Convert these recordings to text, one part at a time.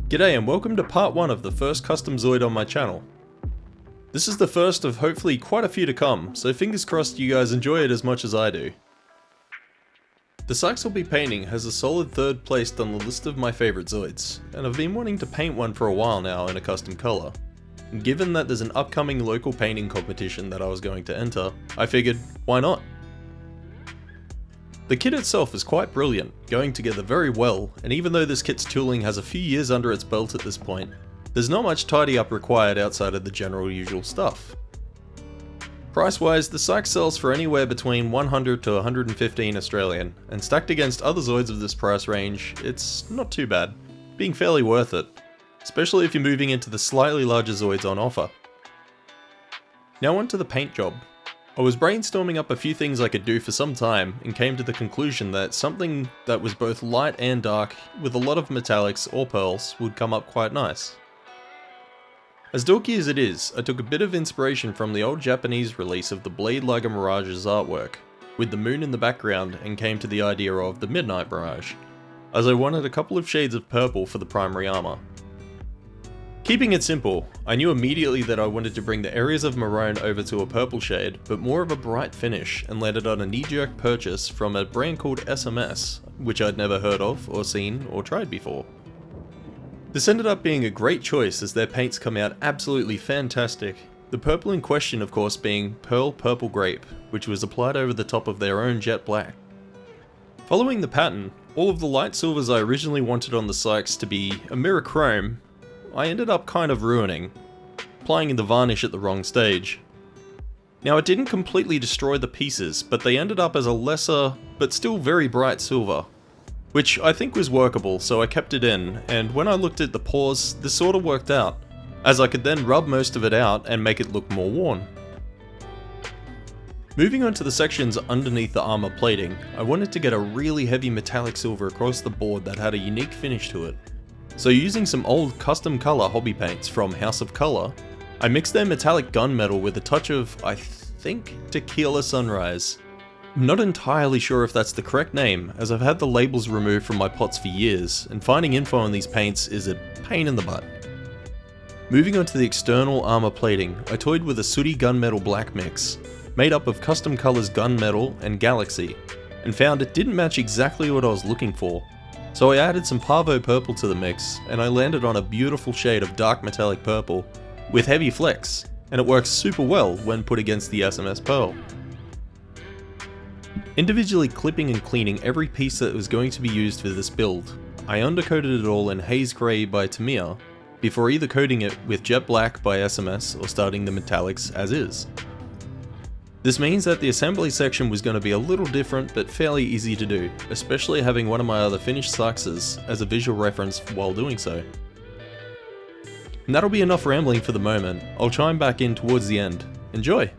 G'day and welcome to part 1 of the first custom Zoid on my channel. This is the first of hopefully quite a few to come, so fingers crossed you guys enjoy it as much as I do. The Saix I'll be painting has a solid third placed on the list of my favourite Zoids, and I've been wanting to paint one for a while now in a custom colour. And given that there's an upcoming local painting competition that I was going to enter, I figured, why not? The kit itself is quite brilliant, going together very well, and even though this kit's tooling has a few years under its belt at this point, there's not much tidy up required outside of the general usual stuff. Price wise, the Saix sells for anywhere between 100 to 115 Australian, and stacked against other Zoids of this price range, it's not too bad, being fairly worth it, especially if you're moving into the slightly larger Zoids on offer. Now on to the paint job. I was brainstorming up a few things I could do for some time and came to the conclusion that something that was both light and dark with a lot of metallics or pearls would come up quite nice. As dorky as it is, I took a bit of inspiration from the old Japanese release of the Blade Liger Mirage's artwork, with the moon in the background, and came to the idea of the Midnight Mirage, as I wanted a couple of shades of purple for the primary armour. Keeping it simple, I knew immediately that I wanted to bring the areas of maroon over to a purple shade, but more of a bright finish, and landed on a knee-jerk purchase from a brand called SMS, which I'd never heard of, or seen, or tried before. This ended up being a great choice as their paints come out absolutely fantastic, the purple in question of course being Purple Grape, which was applied over the top of their own jet black. Following the pattern, all of the light silvers I originally wanted on the Saix to be a mirror chrome, I ended up kind of ruining, applying the varnish at the wrong stage. Now it didn't completely destroy the pieces, but they ended up as a lesser, but still very bright silver, which I think was workable, so I kept it in, and when I looked at the pores, this sort of worked out, as I could then rub most of it out and make it look more worn. Moving on to the sections underneath the armor plating, I wanted to get a really heavy metallic silver across the board that had a unique finish to it. So using some old custom colour hobby paints from House of Colour, I mixed their metallic gunmetal with a touch of, I think, Tequila Sunrise. I'm not entirely sure if that's the correct name, as I've had the labels removed from my pots for years, and finding info on these paints is a pain in the butt. Moving on to the external armour plating, I toyed with a sooty gunmetal black mix, made up of custom colours Gunmetal and Galaxy, and found it didn't match exactly what I was looking for. So I added some Pavo Purple to the mix, and I landed on a beautiful shade of dark metallic purple, with heavy flecks, and it works super well when put against the SMS Pearl. Individually clipping and cleaning every piece that was going to be used for this build, I undercoated it all in Haze Grey by Tamiya, before either coating it with Jet Black by SMS or starting the metallics as is. This means that the assembly section was going to be a little different but fairly easy to do, especially having one of my other finished Saixes as a visual reference while doing so. And that'll be enough rambling for the moment, I'll chime back in towards the end. Enjoy!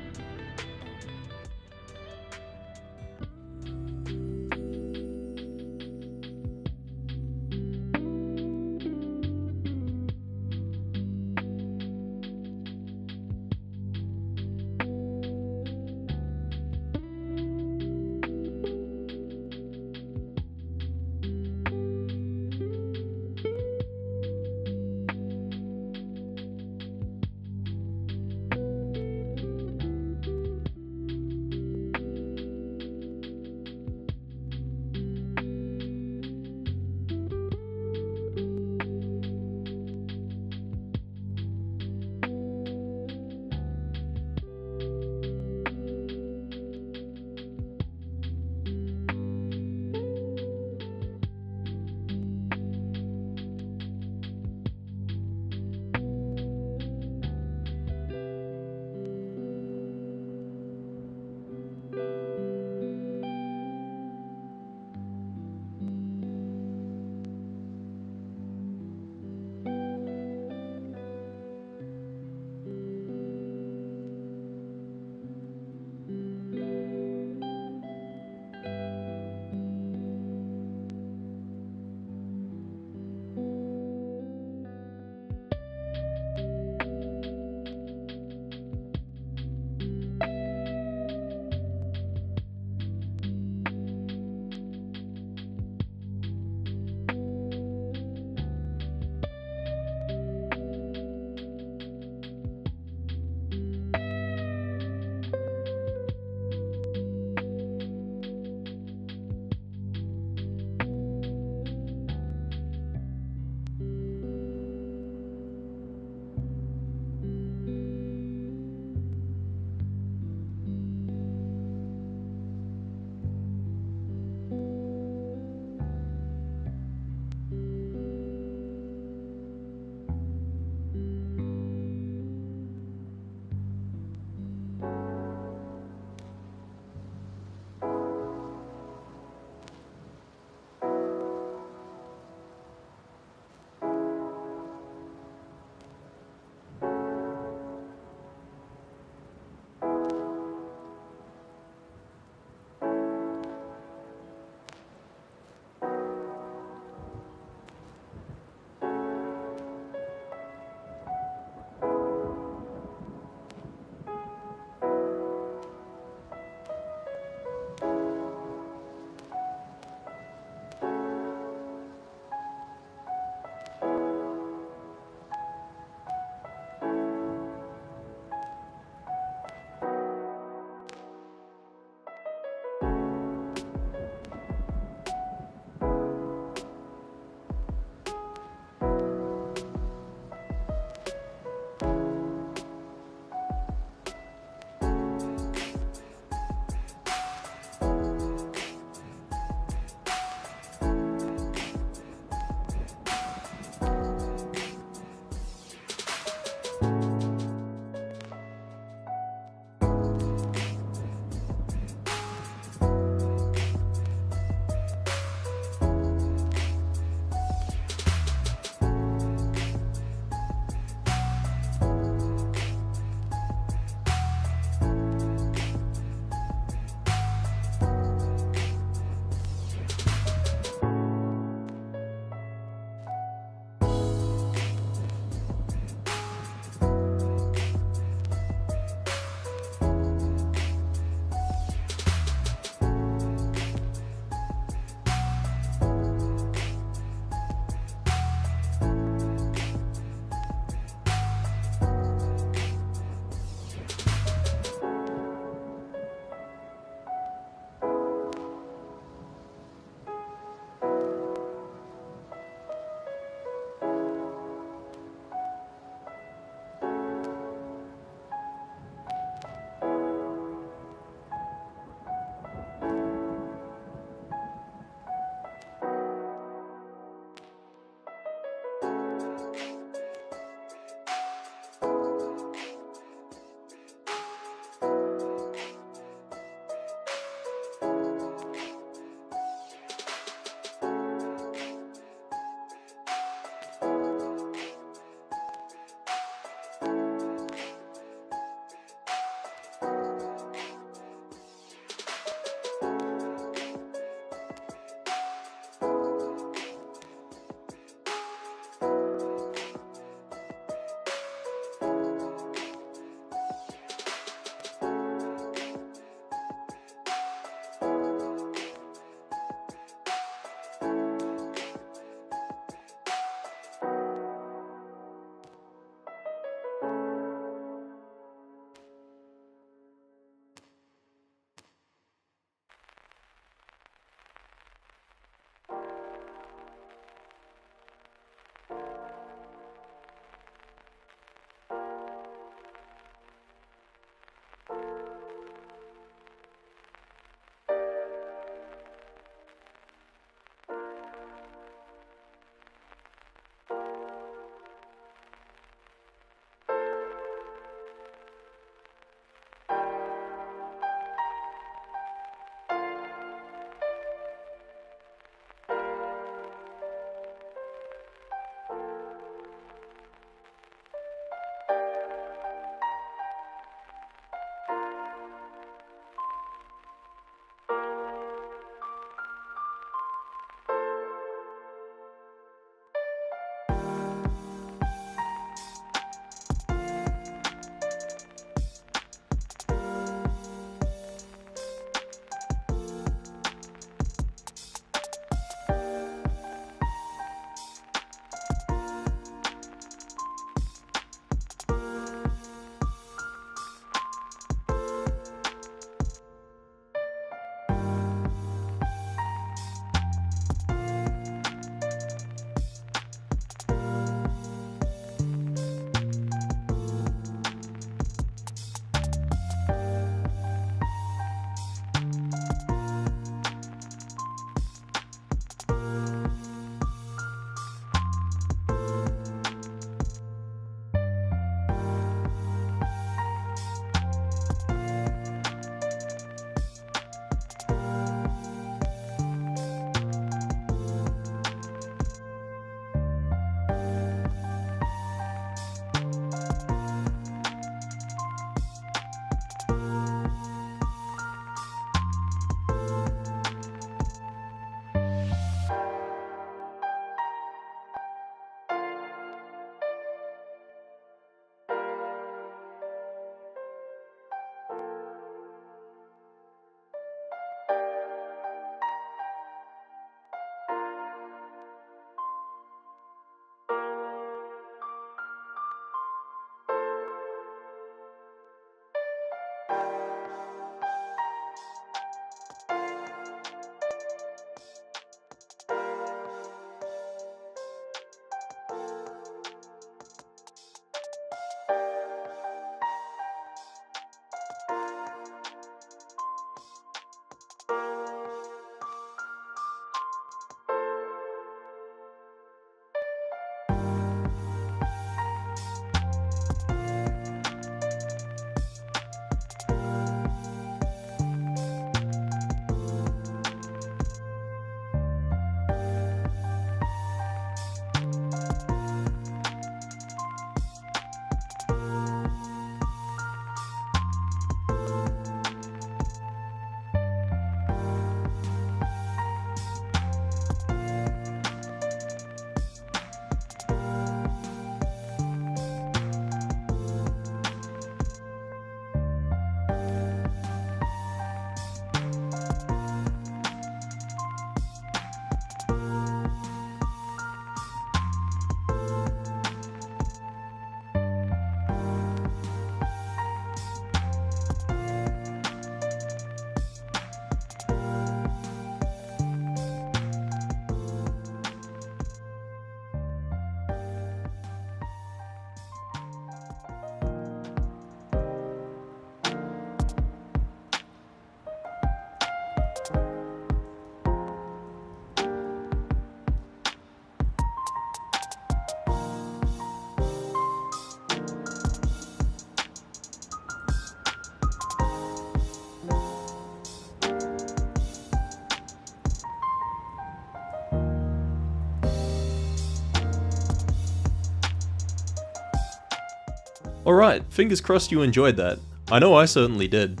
Alright, fingers crossed you enjoyed that. I know I certainly did.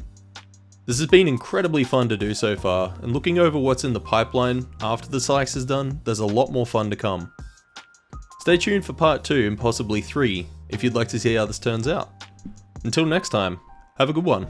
This has been incredibly fun to do so far, and looking over what's in the pipeline after the Saix is done, there's a lot more fun to come. Stay tuned for part 2 and possibly 3 if you'd like to see how this turns out. Until next time, have a good one.